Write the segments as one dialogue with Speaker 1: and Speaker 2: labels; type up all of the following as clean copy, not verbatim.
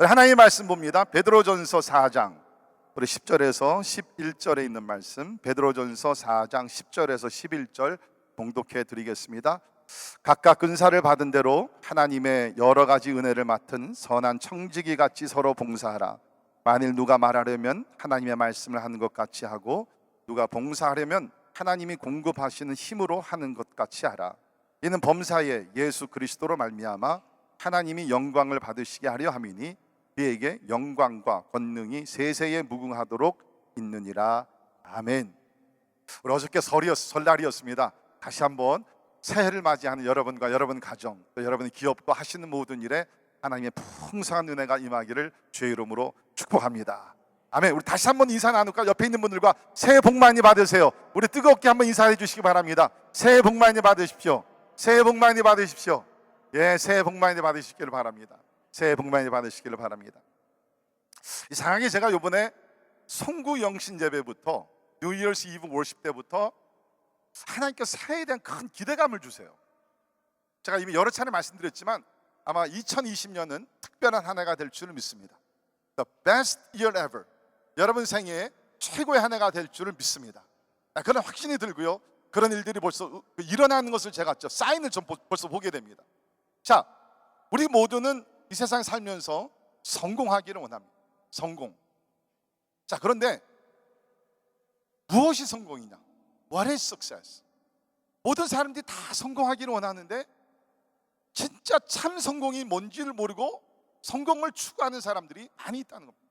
Speaker 1: 하나님의 말씀 봅니다. 베드로전서 4장 우리 10절에서 11절에 있는 말씀, 베드로전서 4장 10절에서 11절 봉독해 드리겠습니다. 각각 은사를 받은 대로 하나님의 여러 가지 은혜를 맡은 선한 청지기 같이 서로 봉사하라. 만일 누가 말하려면 하나님의 말씀을 하는 것 같이 하고, 누가 봉사하려면 하나님이 공급하시는 힘으로 하는 것 같이 하라. 이는 범사에 예수 그리스도로 말미암아 하나님이 영광을 받으시게 하려 함이니 그에게 영광과 권능이 세세에 무궁하도록 있느니라. 아멘. 우리 어저께 설날이었습니다. 다시 한번 새해를 맞이하는 여러분과 여러분 가정, 또 여러분의 기업과 하시는 모든 일에 하나님의 풍성한 은혜가 임하기를 주의 이름으로 축복합니다. 아멘. 우리 다시 한번 인사 나눌까? 옆에 있는 분들과 새해 복 많이 받으세요. 우리 뜨겁게 한번 인사해 주시기 바랍니다. 새해 복 많이 받으십시오. 새해 복 많이 받으십시오. 예, 새해 복 많이 받으시기를 바랍니다. 새해 복 많이 받으시기를 바랍니다. 이상하게 제가 이번에 송구 영신 예배부터 뉴 이어스 이브 월십 때부터 하나님께서 새해에 대한 큰 기대감을 주세요. 제가 이미 여러 차례 말씀드렸지만 아마 2020년은 특별한 한 해가 될 줄을 믿습니다. The best year ever. 여러분 생애에 최고의 한 해가 될 줄을 믿습니다. 그런 확신이 들고요. 그런 일들이 벌써 일어나는 것을 제가 사인을 좀 벌써 보게 됩니다. 자, 우리 모두는 이 세상에 살면서 성공하기를 원합니다. 성공. 자, 그런데 무엇이 성공이냐? What is success? 모든 사람들이 다 성공하기를 원하는데 진짜 참 성공이 뭔지를 모르고 성공을 추구하는 사람들이 많이 있다는 겁니다.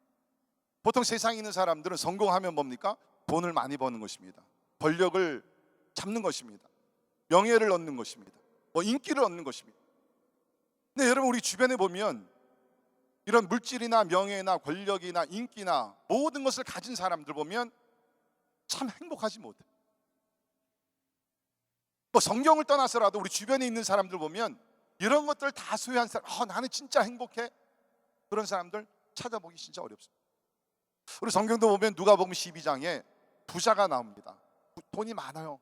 Speaker 1: 보통 세상에 있는 사람들은 성공하면 뭡니까? 돈을 많이 버는 것입니다. 권력을 잡는 것입니다. 명예를 얻는 것입니다. 인기를 얻는 것입니다. 근데 여러분, 우리 주변에 보면 이런 물질이나 명예나 권력이나 인기나 모든 것을 가진 사람들 보면 참 행복하지 못해요. 성경을 떠나서라도 우리 주변에 있는 사람들 보면 이런 것들 다 소유한 사람, 나는 진짜 행복해. 그런 사람들 찾아보기 진짜 어렵습니다. 우리 성경도 보면 누가복음 12장에 부자가 나옵니다. 돈이 많아요.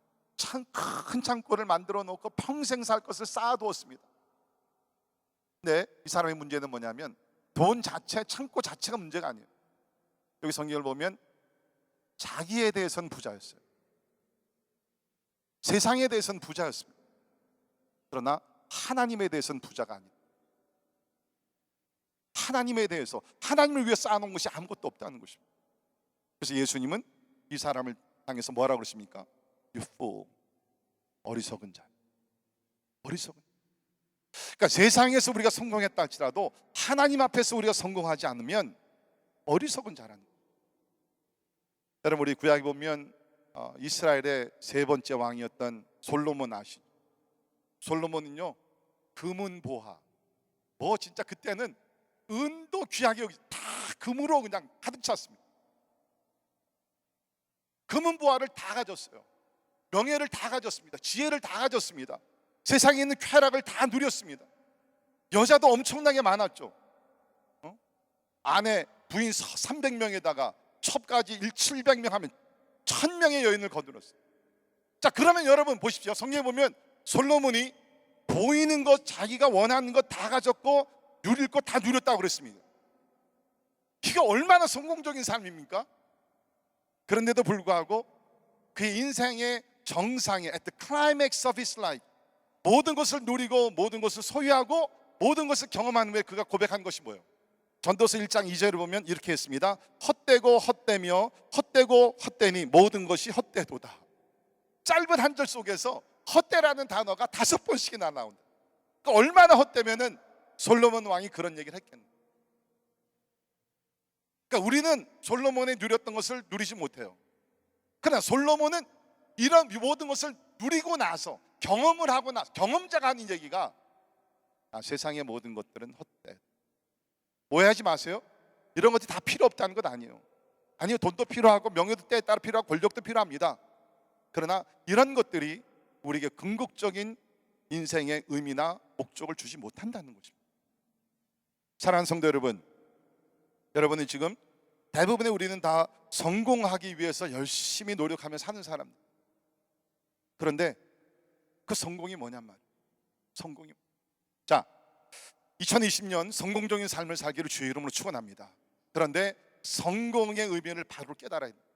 Speaker 1: 큰 창고를 만들어 놓고 평생 살 것을 쌓아두었습니다. 근데 이 사람의 문제는 뭐냐면 돈 자체, 창고 자체가 문제가 아니에요. 여기 성경을 보면 자기에 대해서는 부자였어요. 세상에 대해서는 부자였습니다. 그러나 하나님에 대해서는 부자가 아니다. 하나님에 대해서, 하나님을 위해 쌓아놓은 것이 아무것도 없다는 것입니다. 그래서 예수님은 이 사람을 향해서 뭐라고 그러십니까? You fool, 어리석은 자. 어리석은. 그러니까 세상에서 우리가 성공했다 할지라도 하나님 앞에서 우리가 성공하지 않으면 어리석은 자라는 거예요. 여러분, 우리 구약에 보면 이스라엘의 세 번째 왕이었던 솔로몬 아시죠? 솔로몬은요, 금은보화, 진짜 그때는 은도 귀하게 다 금으로 그냥 가득 찼습니다. 금은보화를 다 가졌어요. 명예를 다 가졌습니다. 지혜를 다 가졌습니다. 세상에 있는 쾌락을 다 누렸습니다. 여자도 엄청나게 많았죠. 아내, 부인 300명에다가 첩까지 700명 하면 1000명의 여인을 거두었어요. 자, 그러면 여러분 보십시오. 성경에 보면 솔로몬이 보이는 것, 자기가 원하는 것 다 가졌고 누릴 것 다 누렸다고 그랬습니다. 이게 얼마나 성공적인 삶입니까? 그런데도 불구하고 그의 인생의 정상에 at the climax of his life, 모든 것을 누리고 모든 것을 소유하고 모든 것을 경험한 후에 그가 고백한 것이 뭐예요? 전도서 1장 2절을 보면 이렇게 했습니다. 헛되고 헛되며 헛되고 헛되니 모든 것이 헛되도다. 짧은 한 절 속에서 헛되라는 단어가 5번씩이나 나온다. 그러니까 얼마나 헛되면은 솔로몬 왕이 그런 얘기를 했겠네. 그러니까 우리는 솔로몬이 누렸던 것을 누리지 못해요. 그러나 솔로몬은 이런 모든 것을 누리고 나서 경험을 하고 나서 경험자가 하는 얘기가 세상의 모든 것들은 헛돼. 오해하지 마세요. 이런 것들이 다 필요 없다는 것 아니에요. 아니요, 돈도 필요하고 명예도 때에 따라 필요하고 권력도 필요합니다. 그러나 이런 것들이 우리에게 궁극적인 인생의 의미나 목적을 주지 못한다는 것입니다. 사랑하는 성도 여러분, 여러분은 지금 대부분의 우리는 다 성공하기 위해서 열심히 노력하며 사는 사람들. 그런데 그 성공이 뭐냔 말이에요. 성공이. 자, 2020년 성공적인 삶을 살기를 주의 이름으로 축원합니다. 그런데 성공의 의미를 바로 깨달아야 됩니다.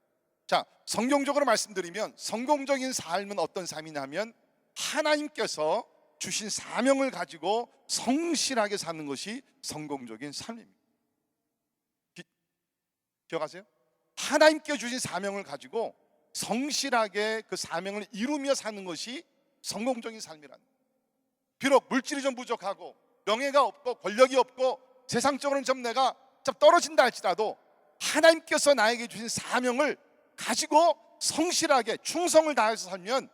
Speaker 1: 자, 성경적으로 말씀드리면 성공적인 삶은 어떤 삶이냐면 하나님께서 주신 사명을 가지고 성실하게 사는 것이 성공적인 삶입니다. 기억하세요? 하나님께 주신 사명을 가지고 성실하게 그 사명을 이루며 사는 것이 성공적인 삶이라는 거예요. 비록 물질이 좀 부족하고 명예가 없고 권력이 없고 세상적으로는 좀 내가 좀 떨어진다 할지라도 하나님께서 나에게 주신 사명을 가지고 성실하게 충성을 다해서 살면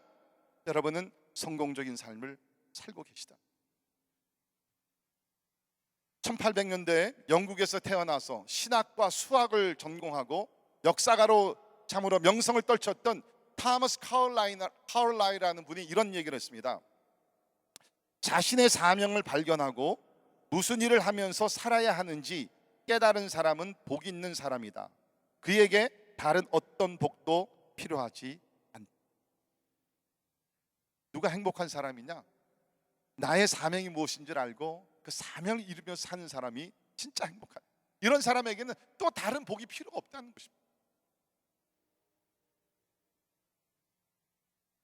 Speaker 1: 여러분은 성공적인 삶을 살고 계시다. 1800년대에 영국에서 태어나서 신학과 수학을 전공하고 역사가로 참으로 명성을 떨쳤던 타머스 카울라이라는 분이 이런 얘기를 했습니다. 자신의 사명을 발견하고 무슨 일을 하면서 살아야 하는지 깨달은 사람은 복 있는 사람이다. 그에게 다른 어떤 복도 필요하지 않다. 누가 행복한 사람이냐? 나의 사명이 무엇인지를 알고 그 사명을 이루며 사는 사람이 진짜 행복한, 이런 사람에게는 또 다른 복이 필요가 없다는 것입니다.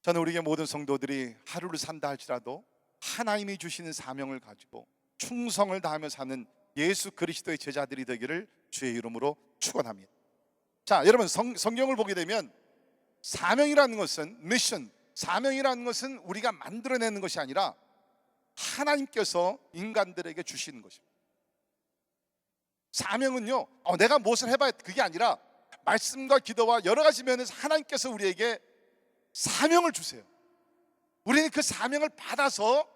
Speaker 1: 저는 우리의 모든 성도들이 하루를 산다 할지라도 하나님이 주시는 사명을 가지고 충성을 다하며 사는 예수 그리스도의 제자들이 되기를 주의 이름으로 축원합니다. 자, 여러분 성경을 보게 되면 사명이라는 것은 미션, 사명이라는 것은 우리가 만들어내는 것이 아니라 하나님께서 인간들에게 주시는 것입니다. 사명은요, 내가 무엇을 해봐야, 그게 아니라 말씀과 기도와 여러 가지 면에서 하나님께서 우리에게 사명을 주세요. 우리는 그 사명을 받아서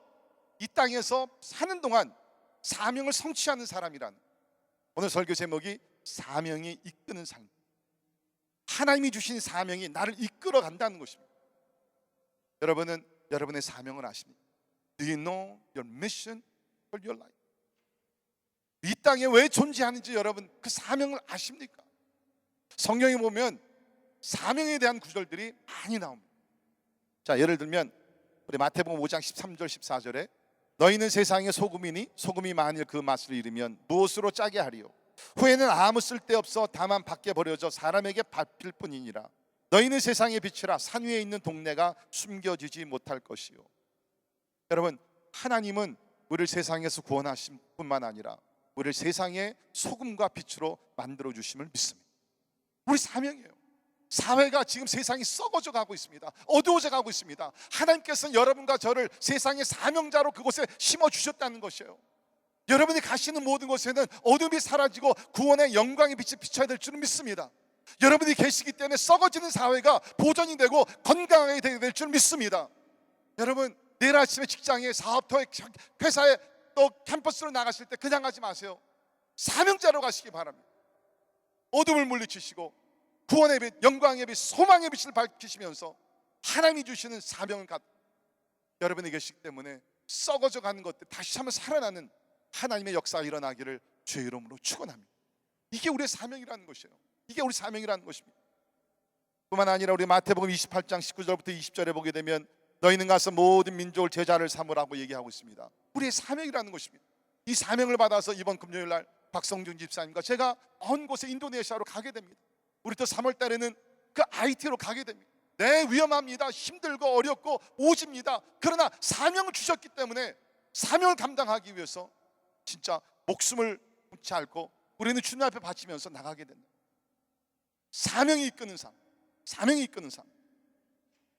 Speaker 1: 이 땅에서 사는 동안 사명을 성취하는 사람이란, 오늘 설교 제목이 사명이 이끄는 삶. 하나님이 주신 사명이 나를 이끌어 간다는 것입니다. 여러분은 여러분의 사명을 아십니까? Do you know your mission for your life? 이 땅에 왜 존재하는지 여러분 그 사명을 아십니까? 성경에 보면 사명에 대한 구절들이 많이 나옵니다. 자, 예를 들면 우리 마태복음 5장 13절 14절에 너희는 세상의 소금이니 소금이 만일 그 맛을 잃으면 무엇으로 짜게 하리요? 후에는 아무 쓸데없어 다만 밖에 버려져 사람에게 밟힐 뿐이니라. 너희는 세상의 빛이라 산 위에 있는 동네가 숨겨지지 못할 것이요. 여러분, 하나님은 우리를 세상에서 구원하신 뿐만 아니라 우리를 세상의 소금과 빛으로 만들어 주심을 믿습니다. 우리 사명이에요. 사회가 지금 세상이 썩어져 가고 있습니다. 어두워져 가고 있습니다. 하나님께서는 여러분과 저를 세상의 사명자로 그곳에 심어 주셨다는 것이에요. 여러분이 가시는 모든 곳에는 어둠이 사라지고 구원의 영광의 빛이 비춰야 될 줄은 믿습니다. 여러분이 계시기 때문에 썩어지는 사회가 보존이 되고 건강하게 되게 될 줄 믿습니다. 여러분, 내일 아침에 직장에 사업터에 회사에 또 캠퍼스로 나가실 때 그냥 가지 마세요. 사명자로 가시기 바랍니다. 어둠을 물리치시고 구원의 빛, 영광의 빛, 소망의 빛을 밝히시면서 하나님이 주시는 사명을 여러분이 계시기 때문에 썩어져 가는 것들 다시 한번 살아나는 하나님의 역사가 일어나기를 주의 이름으로 축원합니다. 이게 우리의 사명이라는 것이에요. 이게 우리 사명이라는 것입니다. 뿐만 아니라 우리 마태복음 28장 19절부터 20절에 보게 되면 너희는 가서 모든 민족을 제자를 삼으라고 얘기하고 있습니다. 우리의 사명이라는 것입니다. 이 사명을 받아서 이번 금요일 날 박성준 집사님과 제가 먼 곳에 인도네시아로 가게 됩니다. 우리 또 3월 달에는 그 IT로 가게 됩니다. 네, 위험합니다. 힘들고 어렵고 오집니다. 그러나 사명을 주셨기 때문에 사명을 감당하기 위해서 진짜 목숨을 붙지 않고 우리는 주님 앞에 바치면서 나가게 된다. 사명이 이끄는 삶, 사명이 이끄는 삶.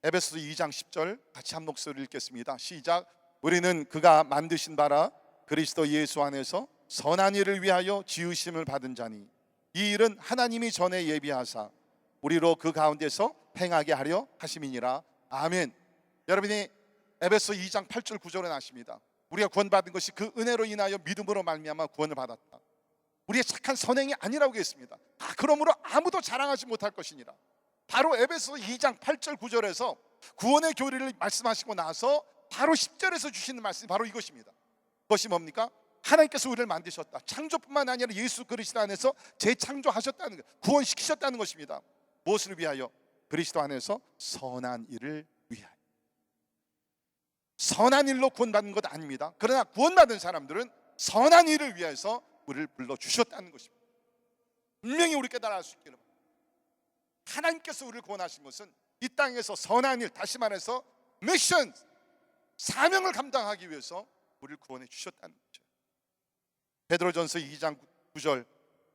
Speaker 1: 에베소서 2장 10절 같이 한 목소리를 읽겠습니다. 시작. 우리는 그가 만드신 바라 그리스도 예수 안에서 선한 일을 위하여 지으심을 받은 자니 이 일은 하나님이 전에 예비하사 우리로 그 가운데서 행하게 하려 하심이니라. 아멘. 여러분이 에베소 2장 8절 9절에 나십니다. 우리가 구원받은 것이 그 은혜로 인하여 믿음으로 말미암아 구원을 받았다. 우리의 착한 선행이 아니라고 했습니다. 그러므로 아무도 자랑하지 못할 것이니라. 바로 에베소 2장 8절 9절에서 구원의 교리를 말씀하시고 나서 바로 10절에서 주시는 말씀이 바로 이것입니다. 그것이 뭡니까? 하나님께서 우리를 만드셨다. 창조뿐만 아니라 예수 그리스도 안에서 재창조하셨다는 것, 구원시키셨다는 것입니다. 무엇을 위하여? 그리스도 안에서 선한 일을 위하여. 선한 일로 구원받는 것 아닙니다. 그러나 구원받은 사람들은 선한 일을 위해서 우리를 불러주셨다는 것입니다. 분명히 우리 깨달을 수 있기를 바랍니다. 하나님께서 우리를 구원하신 것은 이 땅에서 선한 일, 다시 말해서 미션, 사명을 감당하기 위해서 우리를 구원해 주셨다는 거죠. 베드로전서 2장 9절,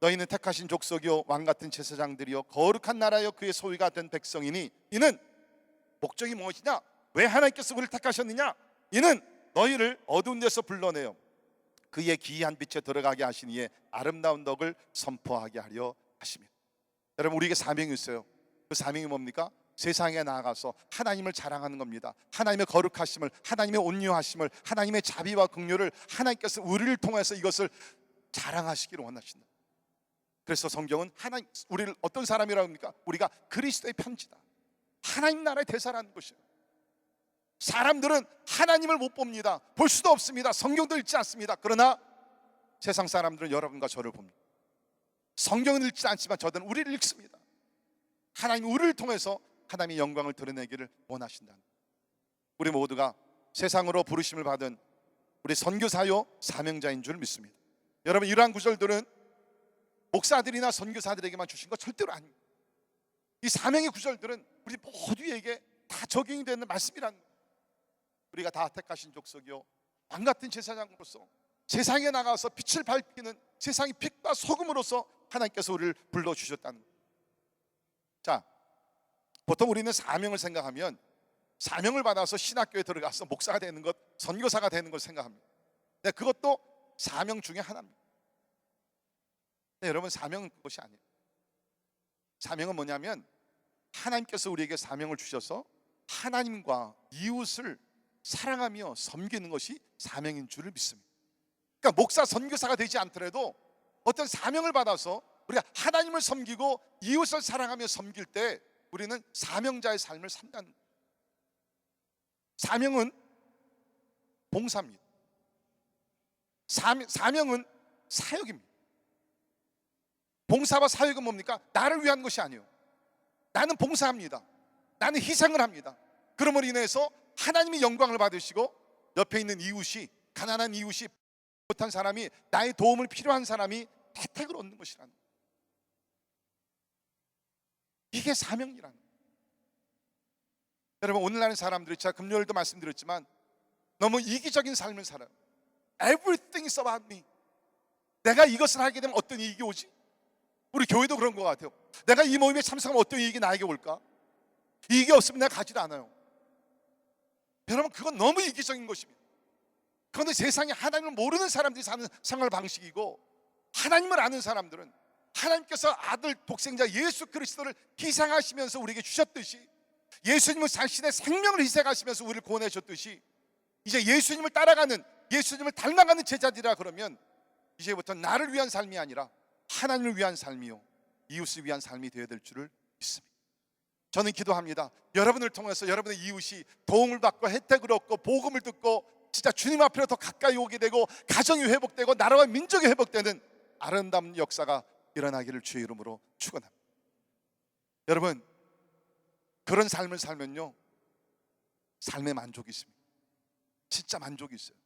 Speaker 1: 너희는 택하신 족속이요 왕같은 제사장들이요 거룩한 나라여 그의 소유가 된 백성이니, 이는 목적이 무엇이냐? 왜 하나님께서 우리를 택하셨느냐? 이는 너희를 어두운 데서 불러내어 그의 기이한 빛에 들어가게 하신 이의 아름다운 덕을 선포하게 하려 하십니다. 여러분, 우리에게 사명이 있어요. 그 사명이 뭡니까? 세상에 나아가서 하나님을 자랑하는 겁니다. 하나님의 거룩하심을, 하나님의 온유하심을, 하나님의 자비와 긍휼을 하나님께서 우리를 통해서 이것을 자랑하시기를 원하신다. 그래서 성경은 하나님, 우리를 어떤 사람이라고 합니까? 우리가 그리스도의 편지다, 하나님 나라의 대사라는 것이에요. 사람들은 하나님을 못 봅니다. 볼 수도 없습니다. 성경도 읽지 않습니다. 그러나 세상 사람들은 여러분과 저를 봅니다. 성경은 읽지 않지만 저들은 우리를 읽습니다. 하나님 우리를 통해서 하나님의 영광을 드러내기를 원하신다는, 우리 모두가 세상으로 부르심을 받은 우리 선교사요 사명자인 줄 믿습니다. 여러분, 이러한 구절들은 목사들이나 선교사들에게만 주신 것 절대로 아닙니다. 이 사명의 구절들은 우리 모두에게 다 적용이 되는 말씀이라는 거예요. 우리가 다 택하신 족속이요 왕같은 제사장으로서 세상에 나가서 빛을 밝히는 세상의 빛과 소금으로서 하나님께서 우리를 불러주셨다는 거예요. 자, 보통 우리는 사명을 생각하면 사명을 받아서 신학교에 들어가서 목사가 되는 것, 선교사가 되는 걸 생각합니다. 네, 그것도 사명 중에 하나입니다. 네, 여러분, 사명은 그것이 아니에요. 사명은 뭐냐면 하나님께서 우리에게 사명을 주셔서 하나님과 이웃을 사랑하며 섬기는 것이 사명인 줄을 믿습니다. 그러니까 목사, 선교사가 되지 않더라도 어떤 사명을 받아서 우리가 하나님을 섬기고 이웃을 사랑하며 섬길 때 우리는 사명자의 삶을 산다는 거예요. 사명은 봉사입니다. 사명은 사역입니다. 봉사와 사역은 뭡니까? 나를 위한 것이 아니에요. 나는 봉사합니다. 나는 희생을 합니다. 그러므로 인해서 하나님이 영광을 받으시고 옆에 있는 이웃이, 가난한 이웃이, 못한 사람이, 나의 도움을 필요한 사람이 혜택을 얻는 것이라는 거예요. 이게 사명이라는 거예요. 여러분, 오늘날의 사람들이, 제가 금요일도 말씀드렸지만 너무 이기적인 삶을 살아요. Everything is about me. 내가 이것을 하게 되면 어떤 이익이 오지? 우리 교회도 그런 것 같아요. 내가 이 모임에 참석하면 어떤 이익이 나에게 올까? 이익이 없으면 내가 가지도 않아요. 여러분, 그건 너무 이기적인 것입니다. 그런데 세상에 하나님을 모르는 사람들이 사는 생활 방식이고, 하나님을 아는 사람들은 하나님께서 아들 독생자 예수 그리스도를 희생하시면서 우리에게 주셨듯이, 예수님은 자신의 생명을 희생하시면서 우리를 구원해 주셨듯이, 이제 예수님을 따라가는, 예수님을 닮아가는 제자들이라 그러면 이제부터 나를 위한 삶이 아니라 하나님을 위한 삶이요 이웃을 위한 삶이 되어야 될 줄을 믿습니다. 저는 기도합니다. 여러분을 통해서 여러분의 이웃이 도움을 받고 혜택을 얻고 복음을 듣고 진짜 주님 앞으로 더 가까이 오게 되고 가정이 회복되고 나라와 민족이 회복되는 아름다운 역사가 일어나기를 주의 이름으로 축원합니다. 여러분, 그런 삶을 살면요 삶의 만족이 있습니다. 진짜 만족이 있어요.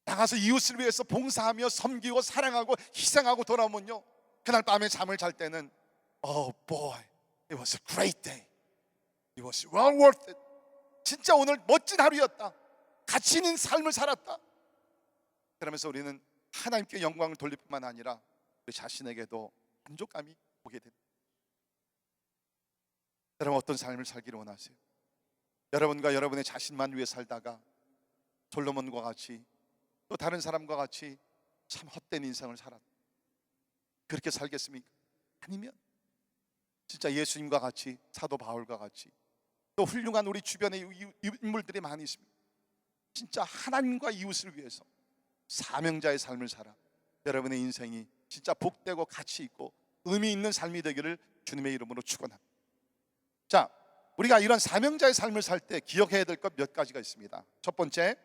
Speaker 1: 나가서 이웃을 위해서 봉사하며 섬기고 사랑하고 희생하고 돌아오면요, 그날 밤에 잠을 잘 때는 Oh boy, it was a great day. It was well worth it. 진짜 오늘 멋진 하루였다. 가치 있는 삶을 살았다. 그러면서 우리는 하나님께 영광을 돌릴 뿐만 아니라 우리 자신에게도 만족감이 오게 됩니다. 여러분, 어떤 삶을 살기를 원하세요? 여러분과 여러분의 자신만 위해 살다가 솔로몬과 같이 또 다른 사람과 같이 참 헛된 인생을 살았다, 그렇게 살겠습니까? 아니면 진짜 예수님과 같이, 사도 바울과 같이 또 훌륭한 우리 주변에 인물들이 많이 있습니다. 진짜 하나님과 이웃을 위해서 사명자의 삶을 살아 여러분의 인생이 진짜 복되고 가치 있고 의미 있는 삶이 되기를 주님의 이름으로 축원합니다. 자, 우리가 이런 사명자의 삶을 살 때 기억해야 될 것 몇 가지가 있습니다. 첫 번째,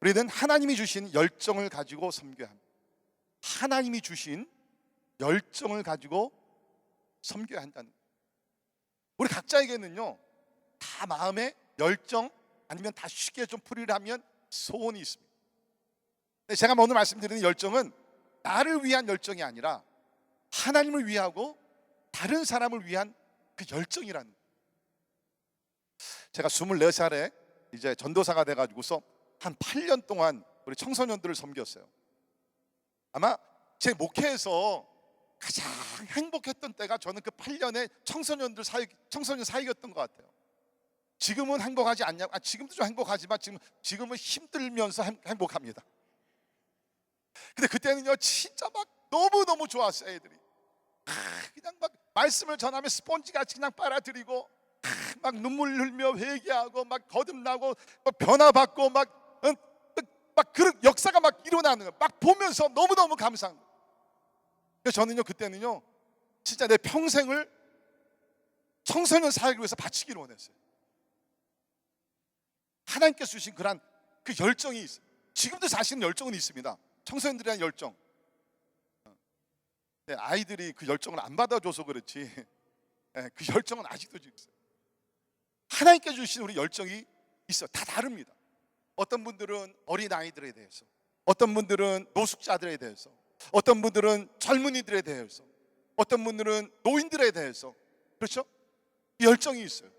Speaker 1: 우리는 하나님이 주신 열정을 가지고 섬겨야 합니다. 하나님이 주신 열정을 가지고 섬겨야 한다는 거예요. 우리 각자에게는요 다 마음에 열정, 아니면 다 쉽게 좀 풀이하면 소원이 있습니다. 근데 제가 오늘 말씀드리는 열정은 나를 위한 열정이 아니라 하나님을 위하고 다른 사람을 위한 그 열정이라는 거예요. 제가 24살에 이제 전도사가 돼가지고서 한 8년 동안 우리 청소년들을 섬겼어요. 아마 제 목회에서 가장 행복했던 때가 저는 그 8년의 청소년 사역이었던 것 같아요. 지금은 행복하지 않냐? 지금도 좀 행복하지만 지금은 힘들면서 행복합니다. 근데 그때는요 진짜 막 너무너무 좋았어요. 애들이 그냥 막 말씀을 전하면 스폰지같이 그냥 빨아들이고 막 눈물 흘며 회개하고 막 거듭나고 막 변화받고 막 그런 역사가 막 일어나는 거예요. 막 보면서 너무너무 감사한 거예요. 그래서 저는요 그때는요 진짜 내 평생을 청소년 사역을 위해서 바치기로 원했어요. 하나님께서 주신 그 열정이 있어요. 지금도 사실은 열정은 있습니다. 청소년들에 대한 열정. 아이들이 그 열정을 안 받아줘서 그렇지 그 열정은 아직도 있어요. 하나님께서 주신 우리 열정이 있어요. 다 다릅니다. 어떤 분들은 어린아이들에 대해서, 어떤 분들은 노숙자들에 대해서, 어떤 분들은 젊은이들에 대해서, 어떤 분들은 노인들에 대해서, 그렇죠? 이 열정이 있어요.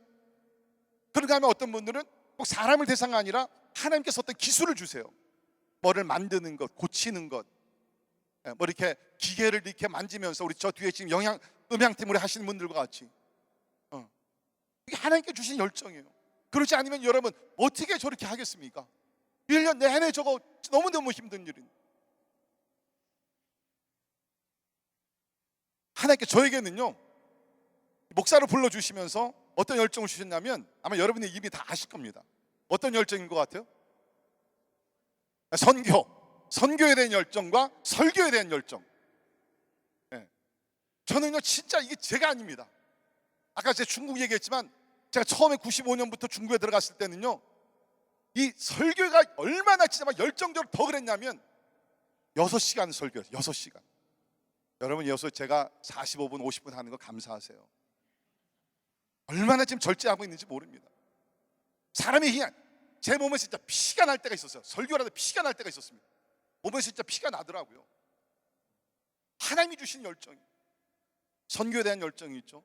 Speaker 1: 그런가 하면 어떤 분들은 꼭 사람을 대상이 아니라 하나님께서 어떤 기술을 주세요. 뭐를 만드는 것, 고치는 것, 뭐 이렇게 기계를 이렇게 만지면서 우리 저 뒤에 지금 음향팀 우리 하시는 분들과 같이 이게 하나님께 주신 열정이에요. 그렇지 않으면 여러분 어떻게 저렇게 하겠습니까? 1년 내내 저거 너무너무 힘든 일인데 하나님께 저에게는요 목사를 불러주시면서 어떤 열정을 주셨냐면 아마 여러분이 이미 다 아실 겁니다. 어떤 열정인 것 같아요? 선교에 대한 열정과 설교에 대한 열정. 저는요 진짜 이게 제가 아닙니다. 아까 제가 중국 얘기했지만 제가 처음에 95년부터 중국에 들어갔을 때는요 이 설교가 얼마나 진짜 막 열정적으로 더 그랬냐면 6시간 설교였어요. 6시간. 여러분 여기서 제가 45분 50분 하는 거 감사하세요. 얼마나 지금 절제하고 있는지 모릅니다. 사람이 그냥 제 몸에 진짜 피가 날 때가 있었어요. 설교라도 피가 날 때가 있었습니다. 몸에 진짜 피가 나더라고요. 하나님이 주신 열정이, 선교에 대한 열정이 있죠.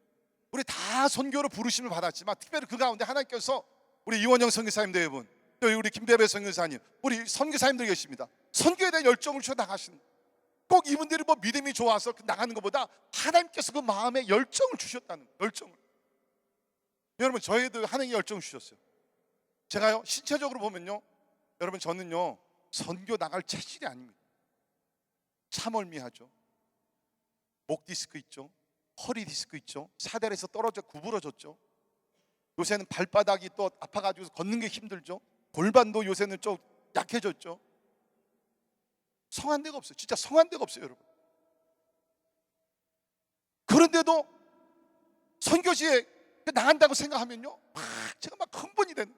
Speaker 1: 우리 다 선교로 부르심을 받았지만 특별히 그 가운데 하나님께서 우리 이원영 선교사님 대분, 또 우리 김대배 선교사님, 우리 선교사님들 계십니다. 선교에 대한 열정을 주셔 나가시는, 꼭 이분들이 뭐 믿음이 좋아서 나가는 것보다 하나님께서 그 마음에 열정을 주셨다는 거예요. 열정을. 여러분 저희도 하나님의 열정을 주셨어요. 제가요 신체적으로 보면요 여러분 저는요 선교 나갈 체질이 아닙니다. 참멀미하죠. 목 디스크 있죠. 허리 디스크 있죠. 사다리에서 떨어져 구부러졌죠. 요새는 발바닥이 또 아파가지고 걷는 게 힘들죠. 골반도 요새는 좀 약해졌죠. 성한 데가 없어요. 진짜 성한 데가 없어요 여러분. 그런데도 선교지에 나간다고 생각하면요 제가 막 흥분이 되는,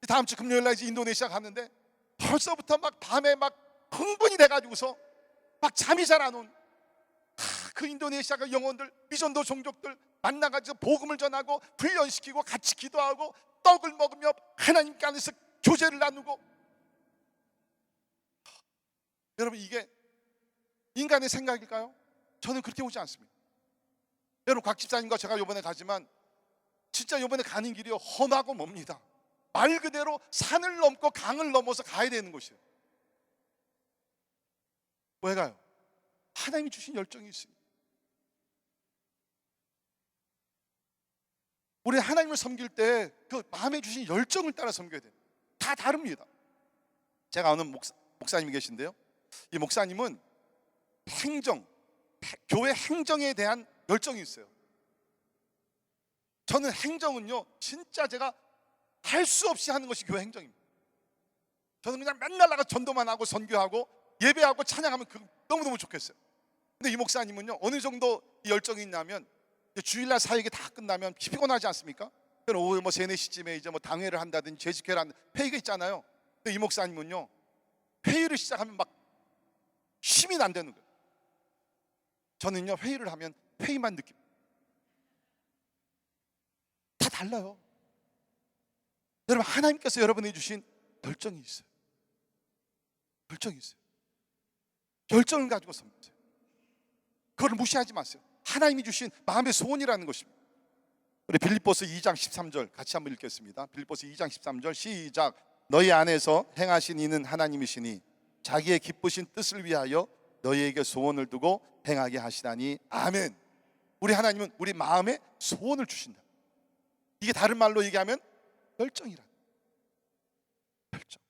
Speaker 1: 다음 주 금요일 날 이제 인도네시아 갔는데 벌써부터 막 밤에 막 흥분이 돼가지고서 막 잠이 잘 안 온 그 인도네시아 그 영혼들, 미전도 종족들 만나가지고 복음을 전하고 훈련시키고 같이 기도하고 떡을 먹으며 하나님께 안에서 교제를 나누고. 여러분 이게 인간의 생각일까요? 저는 그렇게 보지 않습니다. 여러분 곽 집사님과 제가 이번에 가지만 진짜 이번에 가는 길이 험하고 멉니다. 말 그대로 산을 넘고 강을 넘어서 가야 되는 곳이에요. 왜 가요? 하나님이 주신 열정이 있습니다. 우리 하나님을 섬길 때 그 마음에 주신 열정을 따라 섬겨야 돼요. 다 다릅니다. 제가 아는 목사님이 계신데요 이 목사님은 교회 행정에 대한 열정이 있어요. 저는 행정은요 진짜 제가 할 수 없이 하는 것이 교회 행정입니다. 저는 그냥 맨날 나가서 전도만 하고 선교하고 예배하고 찬양하면 너무너무 좋겠어요. 근데 이 목사님은요 어느 정도 열정이 있냐면 주일날 사역이 다 끝나면 피곤하지 않습니까? 오후 뭐 3, 4시쯤에 이제 뭐 당회를 한다든지 재직회를 한다든지 회의가 있잖아요. 근데 이 목사님은요 회의를 시작하면 막 힘이 안 되는 거예요. 저는요 회의를 하면 회의만 느낍니다. 다 달라요. 여러분 하나님께서 여러분에게 주신 열정이 있어요. 열정이 있어요. 열정을 가지고 섬기세요. 그걸 무시하지 마세요. 하나님이 주신 마음의 소원이라는 것입니다. 우리 빌립보서 2장 13절 같이 한번 읽겠습니다. 빌립보서 2장 13절 시작. 너희 안에서 행하신 이는 하나님이시니 자기의 기쁘신 뜻을 위하여 너희에게 소원을 두고 행하게 하시다니 아멘. 우리 하나님은 우리 마음에 소원을 주신다. 이게 다른 말로 얘기하면 열정이라. 열정.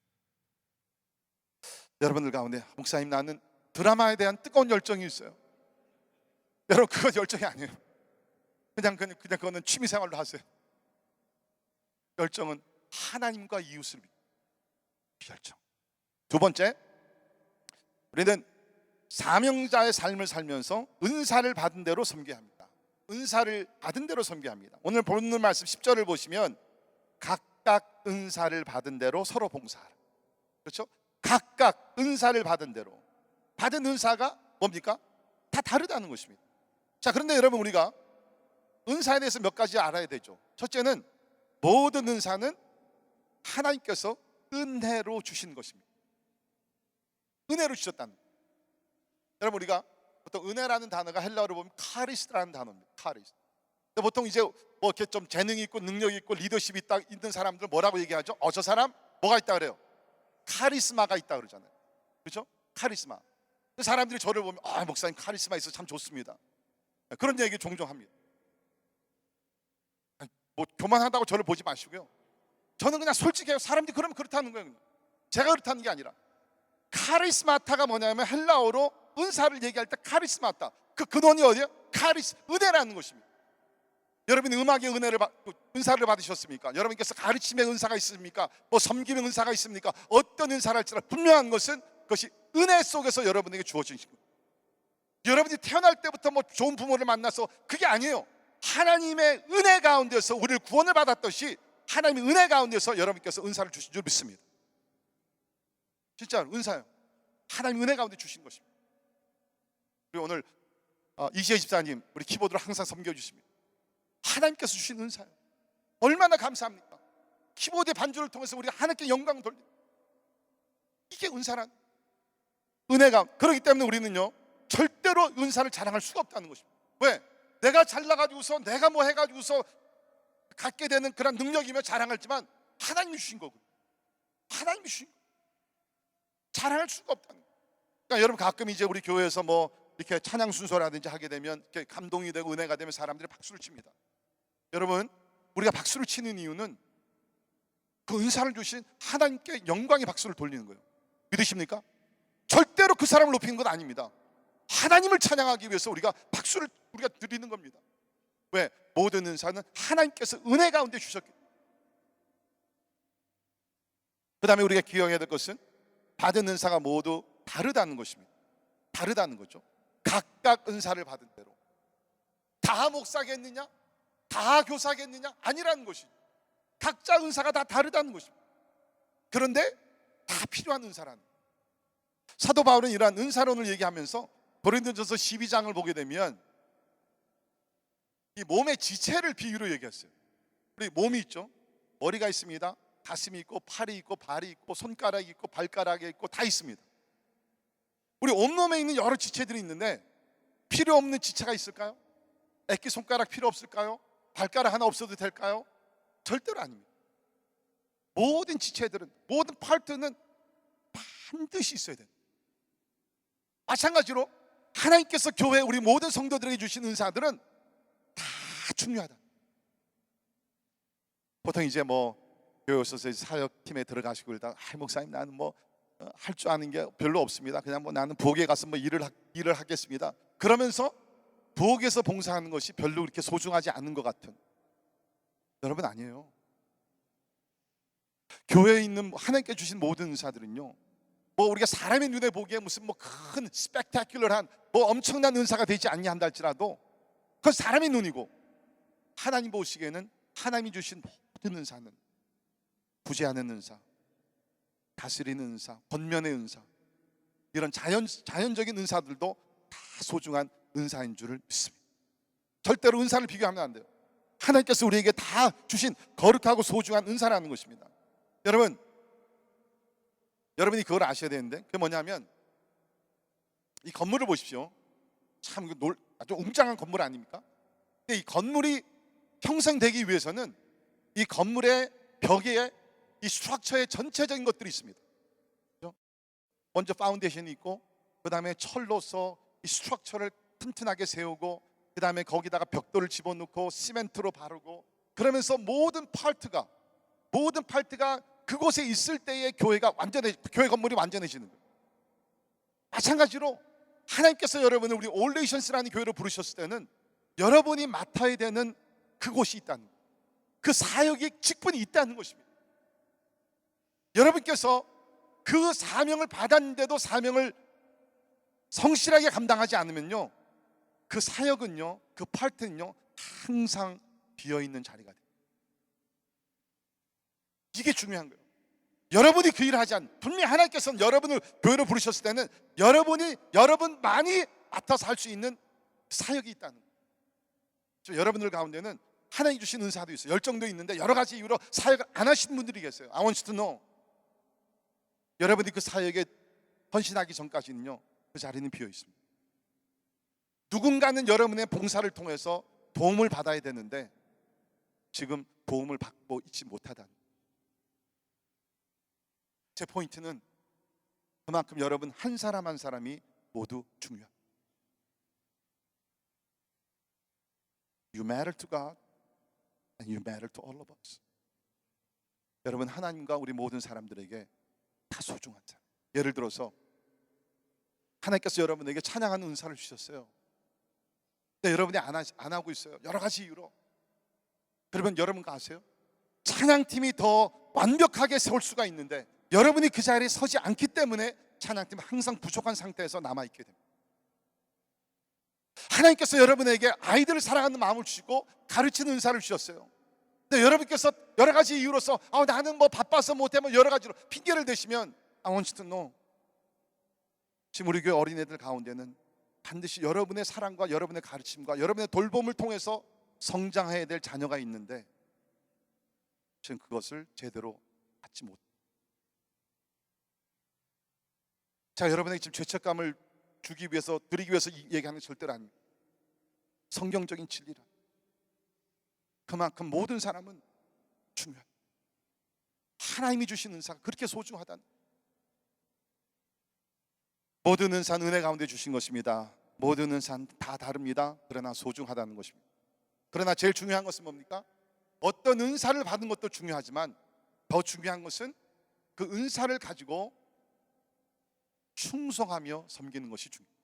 Speaker 1: 여러분들 가운데 목사님 나는 드라마에 대한 뜨거운 열정이 있어요. 여러분 그건 열정이 아니에요. 그냥 그거는 취미생활로 하세요. 열정은 하나님과 이웃을 믿는 열정. 두 번째, 우리는 사명자의 삶을 살면서 은사를 받은 대로 섬겨야 합니다. 은사를 받은 대로 섬겨야 합니다. 오늘 본문 말씀 10절을 보시면 각각 은사를 받은 대로 서로 봉사하라. 그렇죠? 각각 은사를 받은 대로. 받은 은사가 뭡니까? 다 다르다는 것입니다. 자, 그런데 여러분 우리가 은사에 대해서 몇 가지 알아야 되죠. 첫째는 모든 은사는 하나님께서 은혜로 주신 것입니다. 은혜로 주셨다는 거예요. 여러분 우리가 보통 은혜라는 단어가 헬라어로 보면 카리스라는 단어입니다. 카리스. 근데 보통 이제 뭐 이렇게 좀 재능이 있고 능력이 있고 리더십이 있는 사람들 뭐라고 얘기하죠? 저 사람 뭐가 있다 그래요? 카리스마가 있다 그러잖아요. 그렇죠? 카리스마. 사람들이 저를 보면 목사님 카리스마 있어 참 좋습니다. 그런 얘기 종종 합니다. 뭐 교만하다고 저를 보지 마시고요. 저는 그냥 솔직해요. 사람들이 그러면 그렇다는 거예요. 그냥. 제가 그렇다는 게 아니라 카리스마타가 뭐냐면 헬라어로 은사를 얘기할 때 카리스마타 그 근원이 어디예요? 은혜라는 것입니다. 여러분이 음악의 은사를 받으셨습니까? 여러분께서 가르침의 은사가 있습니까? 뭐 섬김의 은사가 있습니까? 어떤 은사를 할지라도 분명한 것은 그것이 은혜 속에서 여러분에게 주어진 것입니다. 여러분이 태어날 때부터 뭐 좋은 부모를 만나서 그게 아니에요. 하나님의 은혜 가운데서 우리를 구원을 받았듯이 하나님의 은혜 가운데서 여러분께서 은사를 주신 줄 믿습니다. 진짜 은사요. 하나님 은혜 가운데 주신 것입니다. 그리고 오늘 이지혜 집사님 우리 키보드로 항상 섬겨주십니다. 하나님께서 주신 은사요. 얼마나 감사합니까? 키보드의 반주를 통해서 우리가 하나님께 영광을 돌립니다. 이게 은사란 은혜가. 그렇기 때문에 우리는요 절대로 은사를 자랑할 수가 없다는 것입니다. 왜? 내가 잘나가지고서 내가 뭐 해가지고서 갖게 되는 그런 능력이며 자랑하지만 하나님이 주신 거고 하나님이 주신 거 자랑할 수가 없다는 거예요. 그러니까 여러분 가끔 이제 우리 교회에서 뭐 이렇게 찬양 순서라든지 하게 되면 이렇게 감동이 되고 은혜가 되면 사람들이 박수를 칩니다. 여러분 우리가 박수를 치는 이유는 그 은사를 주신 하나님께 영광의 박수를 돌리는 거예요. 믿으십니까? 절대로 그 사람을 높이는 건 아닙니다. 하나님을 찬양하기 위해서 우리가 박수를 우리가 드리는 겁니다. 왜? 모든 은사는 하나님께서 은혜 가운데 주셨기 때문에. 그 다음에 우리가 기억해야 될 것은 받은 은사가 모두 다르다는 것입니다. 다르다는 거죠. 각각 은사를 받은 대로. 다 목사겠느냐? 다 교사겠느냐? 아니라는 것이죠. 각자 은사가 다 다르다는 것입니다. 그런데 다 필요한 은사라는 거예요. 사도 바울은 이러한 은사론을 얘기하면서 고린도전서 12장을 보게 되면 이 몸의 지체를 비유로 얘기했어요. 우리 몸이 있죠. 머리가 있습니다. 가슴이 있고 팔이 있고 발이 있고 손가락이 있고 발가락이 있고 다 있습니다. 우리 온몸에 있는 여러 지체들이 있는데 필요 없는 지체가 있을까요? 애기 손가락 필요 없을까요? 발가락 하나 없어도 될까요? 절대로 아닙니다. 모든 지체들은 모든 파트는 반드시 있어야 됩니다. 마찬가지로 하나님께서 교회 우리 모든 성도들에게 주신 은사들은 다 중요하다. 보통 이제 뭐 교회 오셔서 사역팀에 들어가시고 그러다가 목사님 나는 뭐 할 줄 아는 게 별로 없습니다. 그냥 뭐 나는 부엌에 가서 뭐 일을 하겠습니다. 그러면서 부엌에서 봉사하는 것이 별로 그렇게 소중하지 않은 것 같은. 여러분 아니에요. 교회에 있는 하나님께 주신 모든 은사들은요 뭐 우리가 사람의 눈에 보기에 무슨 뭐 큰 스펙타큘러한 뭐 엄청난 은사가 되지 않냐 한다 할지라도 그건 사람의 눈이고 하나님 보시기에는 하나님이 주신 모든 은사는 구제하는 은사, 다스리는 은사, 권면의 은사 이런 자연적인 은사들도 다 소중한 은사인 줄을 믿습니다. 절대로 은사를 비교하면 안 돼요. 하나님께서 우리에게 다 주신 거룩하고 소중한 은사라는 것입니다. 여러분 여러분이 그걸 아셔야 되는데, 그게 뭐냐면 이 건물을 보십시오. 참 아주 웅장한 건물 아닙니까? 근데 이 건물이 형성되기 위해서는 이 건물의 벽에 이 스트럭처의 전체적인 것들이 있습니다. 그렇죠? 먼저 파운데이션이 있고, 그 다음에 철로서 이 스트럭처를 튼튼하게 세우고, 그 다음에 거기다가 벽돌을 집어넣고 시멘트로 바르고, 그러면서 모든 파트가 그곳에 있을 때의 교회 건물이 완전해지는 거예요. 마찬가지로 하나님께서 여러분을 우리 올레이션스라는 교회로 부르셨을 때는 여러분이 맡아야 되는 그곳이 있다는 거예요. 그 사역의 직분이 있다는 것입니다. 여러분께서 그 사명을 받았는데도 사명을 성실하게 감당하지 않으면요, 그 사역은요, 그 파트는요, 항상 비어있는 자리가 돼요. 이게 중요한 거예요. 여러분이 그 일을 하지 분명히 하나님께서는 여러분을 교회로 부르셨을 때는 여러분만이 맡아서 할 수 있는 사역이 있다는 거예요. 여러분들 가운데는 하나님 주신 은사도 있어요. 열정도 있는데 여러 가지 이유로 사역을 안 하시는 분들이 계세요. I want you to know. 여러분이 그 사역에 헌신하기 전까지는요, 그 자리는 비어 있습니다. 누군가는 여러분의 봉사를 통해서 도움을 받아야 되는데 지금 도움을 받고 있지 못하다는 거예요. 제 포인트는 그만큼 여러분 한 사람 한 사람이 모두 중요합니다. You matter to God and you matter to all of us. 여러분 하나님과 우리 모든 사람들에게 다 소중한 사람. 예를 들어서 하나님께서 여러분에게 찬양하는 은사를 주셨어요. 근데 여러분이 안 하고 있어요. 여러 가지 이유로. 그러면 여러분가 아세요? 찬양팀이 더 완벽하게 세울 수가 있는데 여러분이 그 자리에 서지 않기 때문에 찬양팀은 항상 부족한 상태에서 남아있게 됩니다. 하나님께서 여러분에게 아이들을 사랑하는 마음을 주시고 가르치는 은사를 주셨어요. 근데 여러분께서 여러 가지 이유로서 나는 뭐 바빠서 못해 뭐 여러 가지로 핑계를 대시면 I want you to know, 지금 우리 교회 어린애들 가운데는 반드시 여러분의 사랑과 여러분의 가르침과 여러분의 돌봄을 통해서 성장해야 될 자녀가 있는데 지금 그것을 제대로 받지 못해요. 자, 여러분에게 지금 죄책감을 드리기 위해서 얘기하는 게 절대로 아닙니다. 성경적인 진리라. 그만큼 모든 사람은 중요합니다. 하나님이 주신 은사가 그렇게 소중하다는, 모든 은사는 은혜 가운데 주신 것입니다. 모든 은사는 다 다릅니다. 그러나 소중하다는 것입니다. 그러나 제일 중요한 것은 뭡니까? 어떤 은사를 받은 것도 중요하지만 더 중요한 것은 그 은사를 가지고 충성하며 섬기는 것이 중요해요.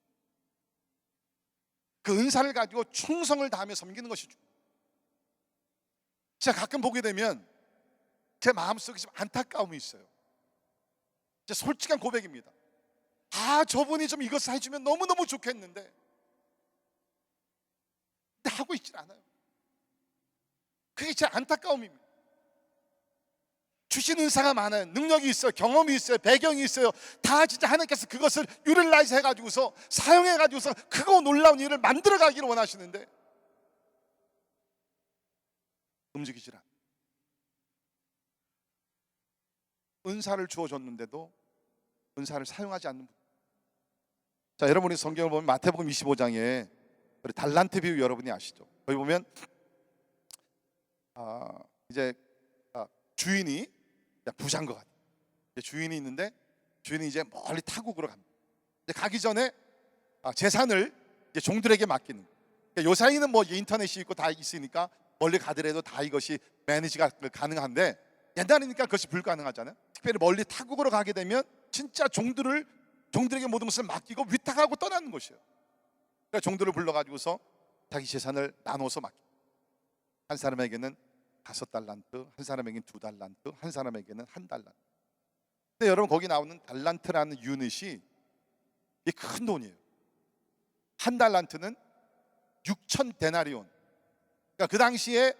Speaker 1: 그 은사를 가지고 충성을 다하며 섬기는 것이 중요해요. 제가 가끔 보게 되면 제 마음속에 좀 안타까움이 있어요. 제 솔직한 고백입니다. 저분이 좀 이것을 해주면 너무너무 좋겠는데 근데 하고 있질 않아요. 그게 제 안타까움입니다. 주신 은사가 많아요. 능력이 있어요. 경험이 있어요. 배경이 있어요. 다 진짜 하나님께서 그것을 유틸라이즈 해가지고서 사용해가지고서 크고 놀라운 일을 만들어가기를 원하시는데 움직이질 않아요. 은사를 주어줬는데도 은사를 사용하지 않는 분. 자, 여러분이 성경을 보면 마태복음 25장에 달란트 비유 여러분이 아시죠? 거기 보면 이제 주인이 부자인 것 같아요. 주인이 있는데 주인이 이제 멀리 타국으로 갑니다. 가기 전에 재산을 이제 종들에게 맡기는 거예요. 그러니까 요 사이는 뭐 인터넷이 있고 다 있으니까 멀리 가더라도 다 이것이 매니지가 가능한데 옛날이니까 그것이 불가능하잖아요. 특별히 멀리 타국으로 가게 되면 진짜 종들에게 모든 것을 맡기고 위탁하고 떠나는 것이에요. 그러니까 종들을 불러가지고서 자기 재산을 나눠서 맡깁니다. 한 사람에게는 5달란트, 한 사람에게는 2달란트, 한 사람에게는 1달란트. 근데 여러분 거기 나오는 달란트라는 유닛이 이게 큰 돈이에요. 1달란트는 6천 데나리온. 그러니까 그 당시에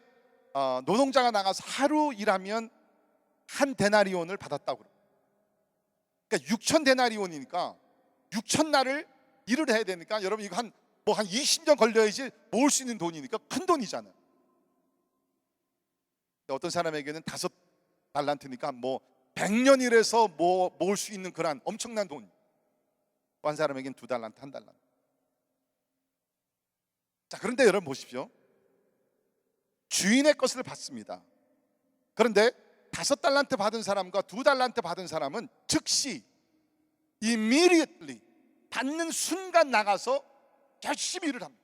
Speaker 1: 노동자가 나가서 하루 일하면 1 데나리온을 받았다고 그래요. 그러니까 6천 데나리온이니까 6천 날을 일을 해야 되니까 여러분 이거 한 20년 걸려야지 모을 수 있는 돈이니까 큰 돈이잖아요. 어떤 사람에게는 5달란트니까 100년 일해서 모을 수 있는 그런 엄청난 돈. 한 사람에겐 2달란트, 1달란트. 자, 그런데 여러분 보십시오. 주인의 것을 받습니다. 그런데 5달란트 받은 사람과 2달란트 받은 사람은 즉시 immediately 받는 순간 나가서 열심히 일을 합니다.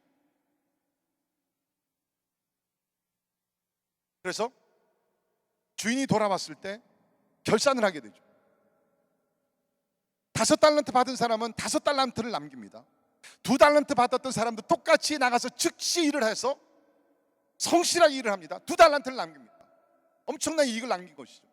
Speaker 1: 그래서 주인이 돌아왔을 때 결산을 하게 되죠. 5달란트 받은 사람은 5달란트를 남깁니다. 2달란트 받았던 사람도 똑같이 나가서 즉시 일을 해서 성실하게 일을 합니다. 2달란트를 남깁니다. 엄청난 이익을 남긴 것이죠.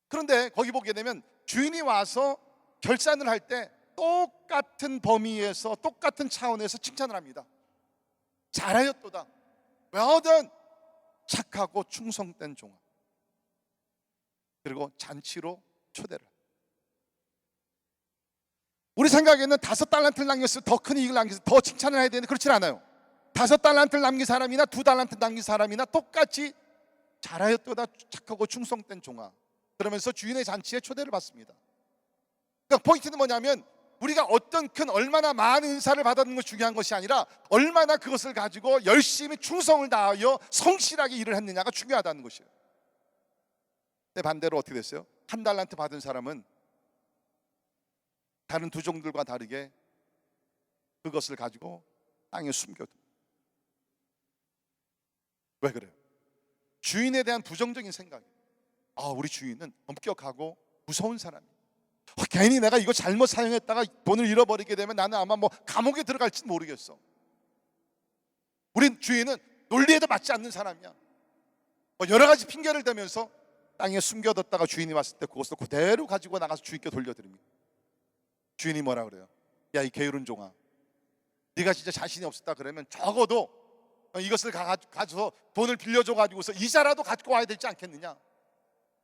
Speaker 1: 그런데 거기 보게 되면 주인이 와서 결산을 할 때 똑같은 범위에서 똑같은 차원에서 칭찬을 합니다. 잘하였도다. well done. 착하고 충성된 종아. 그리고 잔치로 초대를. 우리 생각에는 5달란트를 남겼을 때 더 큰 이익을 남겼을 때 더 칭찬을 해야 되는데 그렇진 않아요. 5달란트를 남긴 사람이나 2달란트 남긴 사람이나 똑같이 잘하였도다 착하고 충성된 종아. 그러면서 주인의 잔치에 초대를 받습니다. 그러니까 포인트는 뭐냐면 우리가 어떤 큰 얼마나 많은 은사를 받았는 것이 중요한 것이 아니라 얼마나 그것을 가지고 열심히 충성을 다하여 성실하게 일을 했느냐가 중요하다는 것이에요. 근데 반대로 어떻게 됐어요? 1달란트 받은 사람은 다른 두 종들과 다르게 그것을 가지고 땅에 숨겨둡니다. 왜 그래요? 주인에 대한 부정적인 생각이에요. 우리 주인은 엄격하고 무서운 사람이에요. 괜히 내가 이거 잘못 사용했다가 돈을 잃어버리게 되면 나는 아마 감옥에 들어갈지 모르겠어. 우리 주인은 논리에도 맞지 않는 사람이야. 여러 가지 핑계를 대면서 땅에 숨겨뒀다가 주인이 왔을 때 그것을 그대로 가지고 나가서 주인께 돌려드립니다. 주인이 뭐라 그래요? 야, 이 게으른 종아, 네가 진짜 자신이 없었다 그러면 적어도 이것을 가져서 돈을 빌려줘 가지고서 이자라도 가지고 와야 되지 않겠느냐.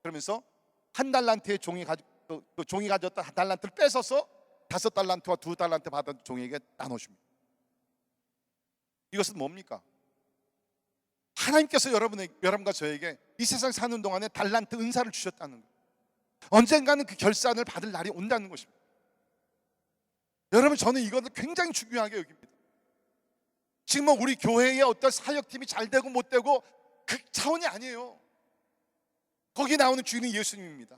Speaker 1: 그러면서 1달란트의 종이 가졌던 1달란트를 뺏어서 5달란트와 2달란트 받은 종에게 나눠줍니다. 이것은 뭡니까? 하나님께서 여러분과 저에게 이 세상 사는 동안에 달란트 은사를 주셨다는 거예요. 언젠가는 그 결산을 받을 날이 온다는 것입니다. 여러분, 저는 이것을 굉장히 중요하게 여깁니다. 지금 우리 교회의 어떤 사역팀이 잘 되고 못 되고 그 차원이 아니에요. 거기 나오는 주인은 예수님입니다.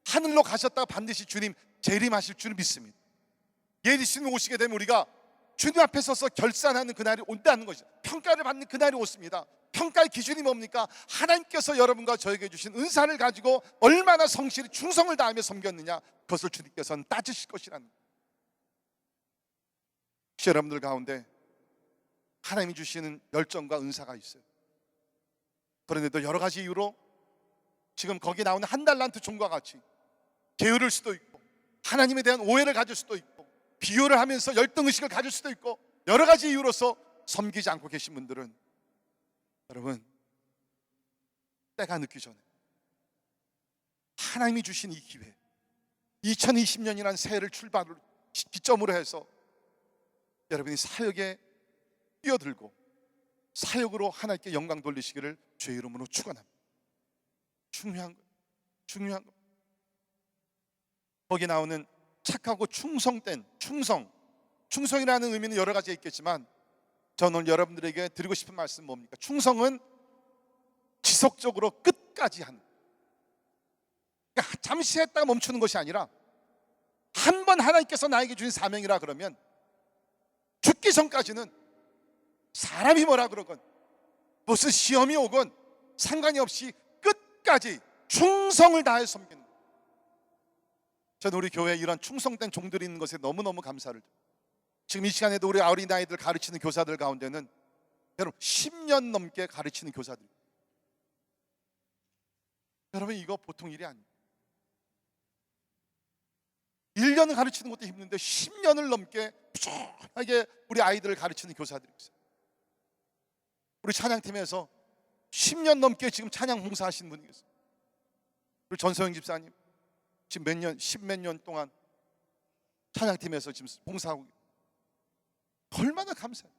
Speaker 1: 하늘로 가셨다가 반드시 주님 재림하실 줄 믿습니다. 예수님 오시게 되면 우리가 주님 앞에 서서 결산하는 그날이 온다는 것이죠. 평가를 받는 그날이 오습니다. 평가의 기준이 뭡니까? 하나님께서 여러분과 저에게 주신 은사를 가지고 얼마나 성실히 충성을 다하며 섬겼느냐, 그것을 주님께서는 따지실 것이라는 거예요. 혹시 여러분들 가운데 하나님이 주시는 열정과 은사가 있어요. 그런데도 여러 가지 이유로 지금 거기 나오는 1달란트 종과 같이 게으를 수도 있고 하나님에 대한 오해를 가질 수도 있고 비교를 하면서 열등의식을 가질 수도 있고 여러 가지 이유로서 섬기지 않고 계신 분들은, 여러분, 때가 늦기 전에 하나님이 주신 이 기회, 2020년이라는 새해를 출발을 기점으로 해서 여러분이 사역에 뛰어들고 사역으로 하나님께 영광 돌리시기를 주의 이름으로 축원합니다. 중요한 거. 거기 나오는 착하고 충성된 충성이라는 의미는 여러 가지가 있겠지만 저는 오늘 여러분들에게 드리고 싶은 말씀은 뭡니까? 충성은 지속적으로 끝까지 하는, 그러니까 잠시 했다가 멈추는 것이 아니라 한 번 하나님께서 나에게 주신 사명이라 그러면 죽기 전까지는 사람이 뭐라 그러건 무슨 시험이 오건 상관이 없이 끝까지 충성을 다해 섬기는 거예요. 저는 우리 교회에 이런 충성된 종들이 있는 것에 너무너무 감사를 드립니다. 지금 이 시간에도 우리 어린아이들 가르치는 교사들 가운데는 여러분 10년 넘게 가르치는 교사들, 여러분 이거 보통 일이 아니에요. 1년을 가르치는 것도 힘든데 10년을 넘게 꾸준하게 우리 아이들을 가르치는 교사들이 있어요. 우리 찬양팀에서 10년 넘게 지금 찬양 봉사하시는 분이 계세요. 우리 전소영 집사님 지금 십몇 년 동안 찬양팀에서 지금 봉사하고 있어요. 얼마나 감사해요.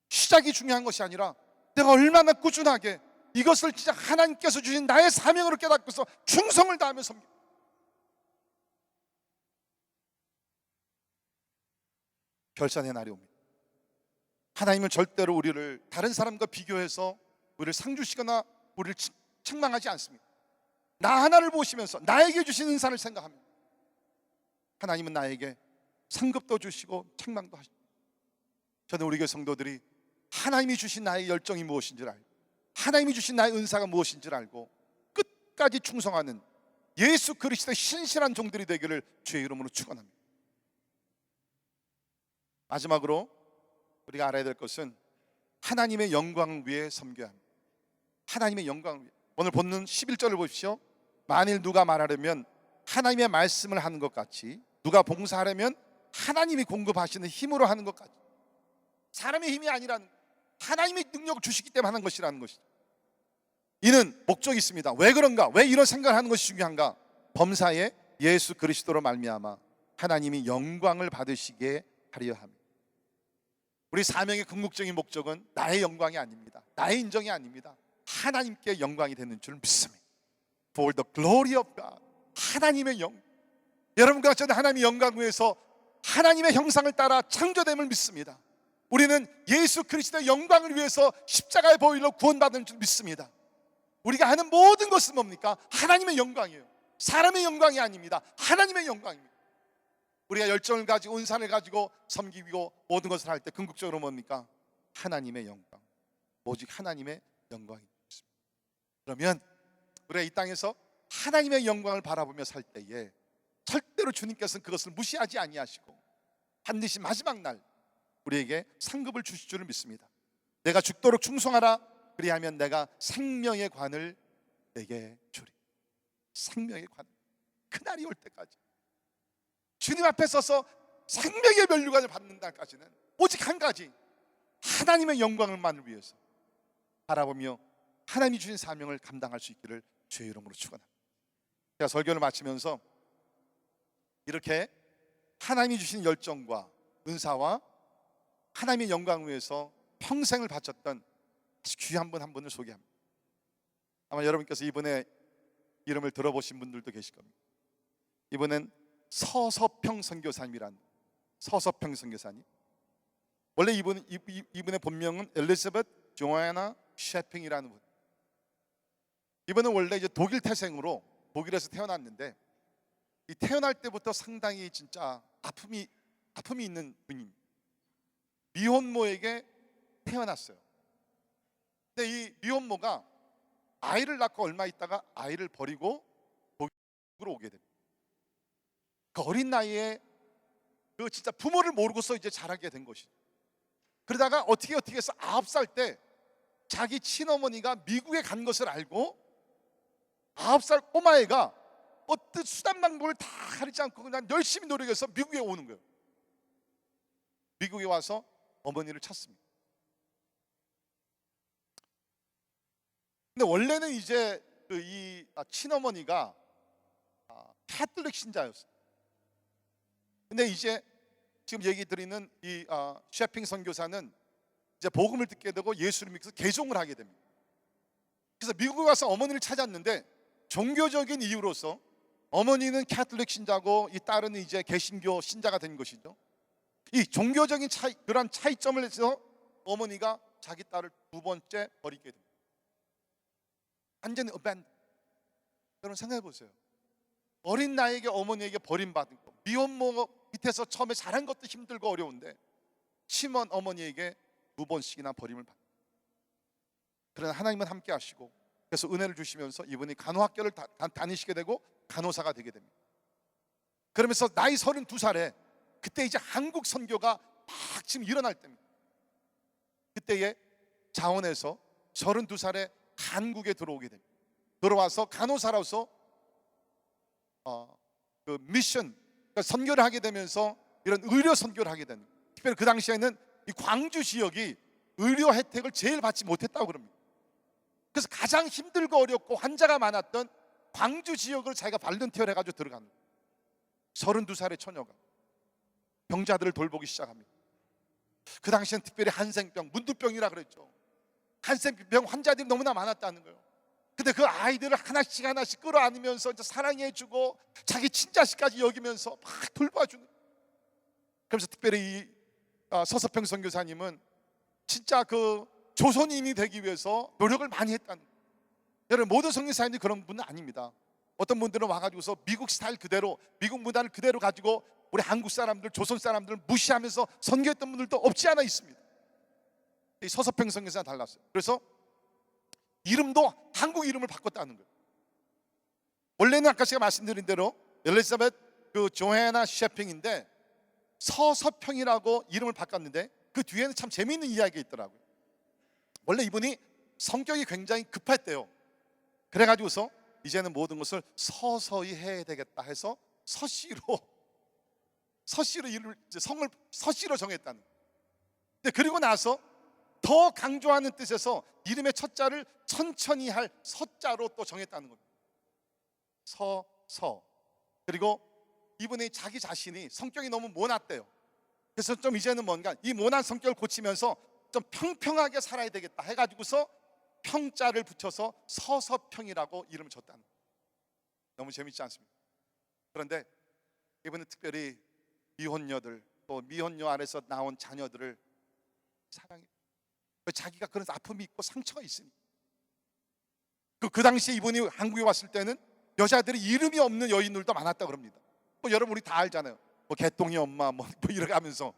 Speaker 1: 시작이 중요한 것이 아니라 내가 얼마나 꾸준하게 이것을 진짜 하나님께서 주신 나의 사명으로 깨닫고서 충성을 다하며 섬깁니다. 결산의 날이 옵니다. 하나님은 절대로 우리를 다른 사람과 비교해서 우리를 상주시거나 우리를 책망하지 않습니다. 나 하나를 보시면서 나에게 주신 은사를 생각합니다. 하나님은 나에게 상급도 주시고 책망도 하십니다. 저는 우리 교회 성도들이 하나님이 주신 나의 열정이 무엇인지를 알고, 하나님이 주신 나의 은사가 무엇인지를 알고 끝까지 충성하는 예수 그리스도의 신실한 종들이 되기를 주의 이름으로 축원합니다. 마지막으로 우리가 알아야 될 것은 하나님의 영광을 위해 섬겨야 합니다. 하나님의 영광을 위해. 오늘 본문 11절을 보십시오. 만일 누가 말하려면 하나님의 말씀을 하는 것 같이, 누가 봉사하려면 하나님이 공급하시는 힘으로 하는 것 같이. 사람의 힘이 아니라는, 하나님의 능력을 주시기 때문에 하는 것이라는 것이죠. 이는 목적이 있습니다. 왜 그런가? 왜 이런 생각을 하는 것이 중요한가? 범사에 예수 그리스도로 말미암아 하나님이 영광을 받으시게 하려 합니다. 우리 사명의 궁극적인 목적은 나의 영광이 아닙니다. 나의 인정이 아닙니다. 하나님께 영광이 되는 줄 믿습니다. For the glory of God. 하나님의 영. 여러분과 저는 하나님의 영광을 위해서 하나님의 형상을 따라 창조됨을 믿습니다. 우리는 예수 그리스도의 영광을 위해서 십자가의 보혈로 구원받은 줄 믿습니다. 우리가 하는 모든 것은 뭡니까? 하나님의 영광이에요. 사람의 영광이 아닙니다. 하나님의 영광입니다. 우리가 열정을 가지고 은사를 가지고 섬기고 모든 것을 할 때 궁극적으로 뭡니까? 하나님의 영광. 오직 하나님의 영광이 있습니다. 그러면 우리가 이 땅에서 하나님의 영광을 바라보며 살 때에 절대로 주님께서는 그것을 무시하지 아니하시고 반드시 마지막 날 우리에게 상급을 주실 줄을 믿습니다. 내가 죽도록 충성하라. 그리하면 내가 생명의 관을 내게 주리. 생명의 관. 그날이 올 때까지 주님 앞에 서서 생명의 면류관을 받는 날까지는 오직 한 가지, 하나님의 영광을만을 위해서 바라보며 하나님이 주신 사명을 감당할 수 있기를 주의 이름으로 축원합니다. 제가 설교를 마치면서 이렇게 하나님이 주신 열정과 은사와 하나님의 영광을 위해서 평생을 바쳤던 아주 귀한 분 한 분을 소개합니다. 아마 여러분께서 이분의 이름을 들어보신 분들도 계실 겁니다. 이분은 서서평 선교사님이란, 서서평 선교사님. 원래 이분의 본명은 엘리자베트 조아나 셰핑이라는 분. 이분은 원래 이제 독일 태생으로 독일에서 태어났는데 이 태어날 때부터 상당히 진짜 아픔이 있는 분입니다. 미혼모에게 태어났어요. 근데 이 미혼모가 아이를 낳고 얼마 있다가 아이를 버리고 독일로 오게 됩니다. 그 어린 나이에 그 진짜 부모를 모르고서 이제 자라게 된 것이죠. 그러다가 어떻게 해서 9살 때 자기 친어머니가 미국에 간 것을 알고 9살 꼬마애가 어떤 수단 방법을 다 가리지 않고 그냥 열심히 노력해서 미국에 오는 거예요. 미국에 와서 어머니를 찾습니다. 근데 원래는 이제 이 친어머니가 캐톨릭 신자였어요. 근데 이제 지금 얘기 드리는 이 셰핑 선교사는 이제 복음을 듣게 되고 예수를 믿고 개종을 하게 됩니다. 그래서 미국에 와서 어머니를 찾았는데 종교적인 이유로서 어머니는 캐톨릭 신자고 이 딸은 이제 개신교 신자가 된 것이죠. 이 종교적인 그런 차이점을 해서 어머니가 자기 딸을 두 번째 버리게 됩니다. 완전히 abandon. 여러분 생각해 보세요. 어린 나이에 어머니에게 버림받은 거, 미혼모 밑에서 처음에 자란 것도 힘들고 어려운데 심은 어머니에게 두 번씩이나 버림을 받는. 그러나 하나님은 함께 하시고 그래서 은혜를 주시면서 이분이 간호학교를 다니시게 되고 간호사가 되게 됩니다. 그러면서 나이 32살에 그때 이제 한국 선교가 막 지금 일어날 때입니다. 그때에 자원에서 32살에 한국에 들어오게 됩니다. 들어와서 간호사로서 그 미션, 그러니까 선교를 하게 되면서 이런 의료 선교를 하게 됩니다. 특별히 그 당시에는 이 광주 지역이 의료 혜택을 제일 받지 못했다고 그럽니다. 그래서 가장 힘들고 어렵고 환자가 많았던 광주 지역을 자기가 발런티어를 해가지고 들어갑니다. 32살의 처녀가 병자들을 돌보기 시작합니다. 그 당시엔 특별히 한생병, 문두병이라 그랬죠. 한센병 환자들이 너무나 많았다는 거예요. 근데 그 아이들을 하나씩 하나씩 끌어안으면서 이제 사랑해주고 자기 친자식까지 여기면서 막 돌봐주는. 그래서 특별히 이 서서평 선교사님은 진짜 그 조선인이 되기 위해서 노력을 많이 했다는 거예요. 여러분, 모든 선교사님들이 그런 분은 아닙니다. 어떤 분들은 와가지고서 미국 스타일 그대로, 미국 문화를 그대로 가지고 우리 한국 사람들, 조선 사람들을 무시하면서 선교했던 분들도 없지 않아 있습니다. 이 서서평 선교사가 달랐어요. 그래서 이름도 한국 이름을 바꿨다는 거예요. 원래는 아까 제가 말씀드린 대로 엘리자베트 그 조해나 셰핑인데 서서평이라고 이름을 바꿨는데 그 뒤에는 참 재미있는 이야기가 있더라고요. 원래 이분이 성격이 굉장히 급했대요. 그래가지고서 이제는 모든 것을 서서히 해야 되겠다 해서 서씨로 이름을, 성을 서씨로 정했다는 거예요. 근데 그리고 나서 더 강조하는 뜻에서 이름의 첫 자를 천천히 할 서자로 또 정했다는 겁니다. 서. 그리고 이분이 자기 자신이 성격이 너무 모났대요. 그래서 좀 이제는 뭔가 이 모난 성격을 고치면서 좀 평평하게 살아야 되겠다 해가지고서 평자를 붙여서 서서평이라고 이름을 줬다는 거예요. 너무 재밌지 않습니까? 그런데 이분은 특별히 미혼녀들, 또 미혼녀 안에서 나온 자녀들을 사랑해요. 자기가 그런 아픔이 있고 상처가 있으니까. 그 당시에 이분이 한국에 왔을 때는 여자들이 이름이 없는 여인들도 많았다고 합니다. 뭐 여러분 우리 다 알잖아요. 뭐 개똥이 엄마 뭐 이렇게 하면서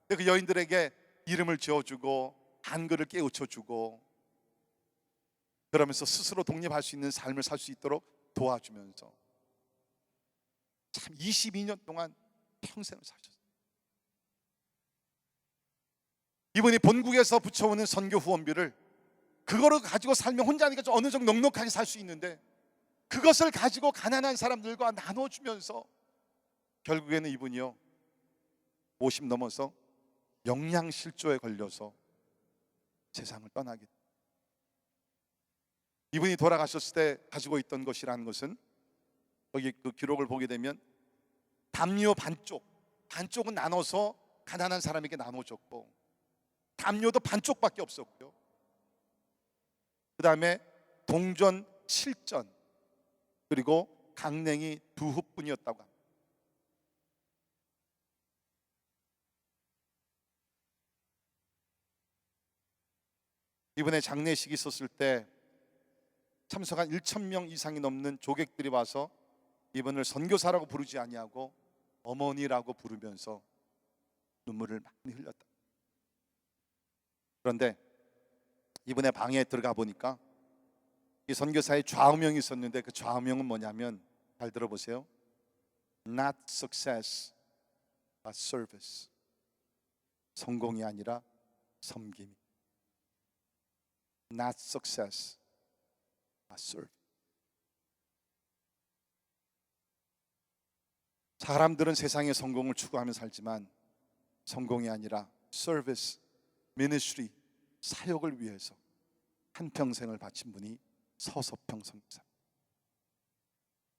Speaker 1: 그 여인들에게 이름을 지어주고 한글을 깨우쳐주고 그러면서 스스로 독립할 수 있는 삶을 살 수 있도록 도와주면서 참 22년 동안 평생을 사셨어요. 이분이 본국에서 붙여오는 선교 후원비를 그거를 가지고 살면 혼자니까 좀 어느 정도 넉넉하게 살 수 있는데 그것을 가지고 가난한 사람들과 나눠주면서 결국에는 이분이요 50 넘어서 영양실조에 걸려서 세상을 떠나게 됩니다. 이분이 돌아가셨을 때 가지고 있던 것이라는 것은 거기 그 기록을 보게 되면 담요 반쪽은 나눠서 가난한 사람에게 나눠줬고 담요도 반쪽밖에 없었고요. 그 다음에 동전 7전 그리고 강냉이 2흡뿐이었다고 합니다. 이번에 장례식이 있었을 때 참석한 1,000명 이상이 넘는 조객들이 와서 이분을 선교사라고 부르지 아니하고 어머니라고 부르면서 눈물을 많이 흘렸다. 그런데 이분의 방에 들어가 보니까 이 선교사의 좌우명이 있었는데 그 좌우명은 뭐냐면 잘 들어보세요. Not success, but service. 성공이 아니라 섬김. Not success, but service. 사람들은 세상의 성공을 추구하며 살지만 성공이 아니라 서비스, 미니스트리, 사역을 위해서 한평생을 바친 분이 서서평 선교사.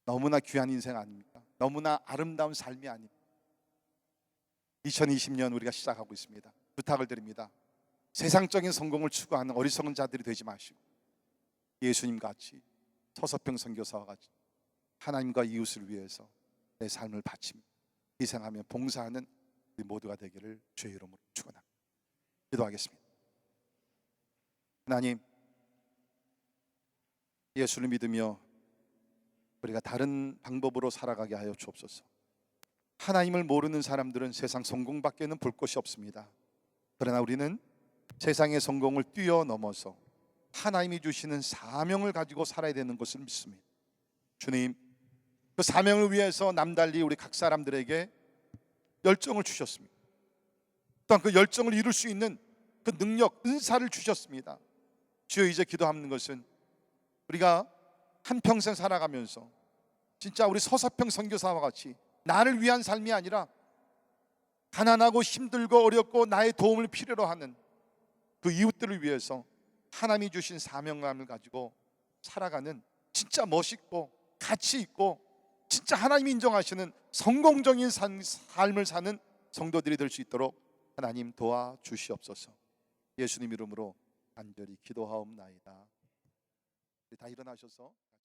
Speaker 1: 너무나 귀한 인생 아닙니까? 너무나 아름다운 삶이 아닙니까? 2020년 우리가 시작하고 있습니다. 부탁을 드립니다. 세상적인 성공을 추구하는 어리석은 자들이 되지 마시고 예수님 같이 서서평 선교사와 같이 하나님과 이웃을 위해서 내 삶을 바치며 희생하며 봉사하는 우리 모두가 되기를 주의 이름으로 축원합니다. 기도하겠습니다. 하나님, 예수를 믿으며 우리가 다른 방법으로 살아가게 하여 주옵소서. 하나님을 모르는 사람들은 세상 성공밖에는 볼 것이 없습니다. 그러나 우리는 세상의 성공을 뛰어넘어서 하나님이 주시는 사명을 가지고 살아야 되는 것을 믿습니다. 주님, 그 사명을 위해서 남달리 우리 각 사람들에게 열정을 주셨습니다. 또한 그 열정을 이룰 수 있는 그 능력, 은사를 주셨습니다. 주여, 이제 기도하는 것은 우리가 한평생 살아가면서 진짜 우리 서서평 선교사와 같이 나를 위한 삶이 아니라 가난하고 힘들고 어렵고 나의 도움을 필요로 하는 그 이웃들을 위해서 하나님이 주신 사명감을 가지고 살아가는 진짜 멋있고 가치 있고 진짜 하나님이 인정하시는 성공적인 삶을 사는 성도들이 될 수 있도록 하나님 도와주시옵소서. 예수님 이름으로 간절히 기도하옵나이다. 우리 다 일어나셔서